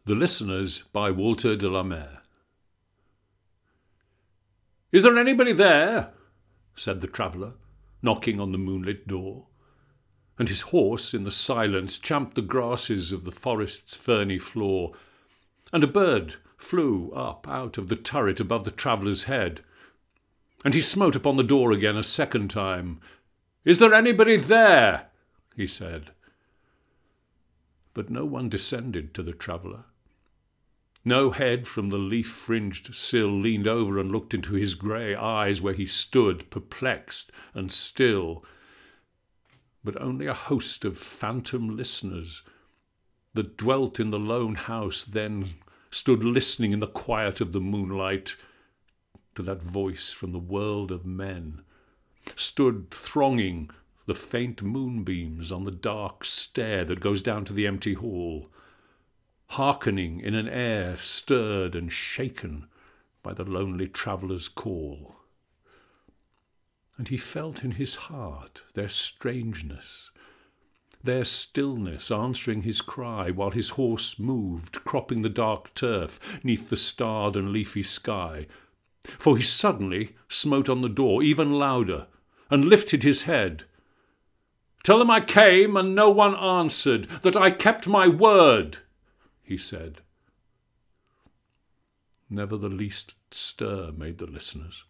The Listeners by Walter de la Mare. "Is there anybody there?" said the traveller, knocking on the moonlit door, and his horse in the silence champed the grasses of the forest's ferny floor, and a bird flew up out of the turret above the traveller's head, and he smote upon the door again a second time. "Is there anybody there?" he said. But no one descended to the traveller. No head from the leaf-fringed sill leaned over and looked into his grey eyes where he stood, perplexed and still, but only a host of phantom listeners that dwelt in the lone house then stood listening in the quiet of the moonlight to that voice from the world of men, stood thronging the faint moonbeams on the dark stair that goes down to the empty hall, hearkening in an air stirred and shaken by the lonely traveller's call. And he felt in his heart their strangeness, their stillness answering his cry, while his horse moved, cropping the dark turf neath the starred and leafy sky. For he suddenly smote on the door even louder, and lifted his head. "Tell them I came, and no one answered, that I kept my word," he said. Never the least stir made the listeners,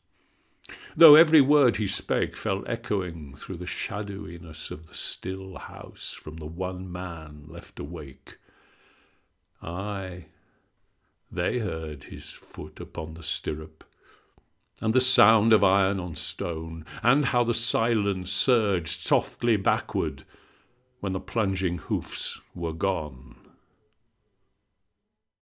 though every word he spake fell echoing through the shadowiness of the still house from the one man left awake. Aye, they heard his foot upon the stirrup, and the sound of iron on stone, and how the silence surged softly backward when the plunging hoofs were gone.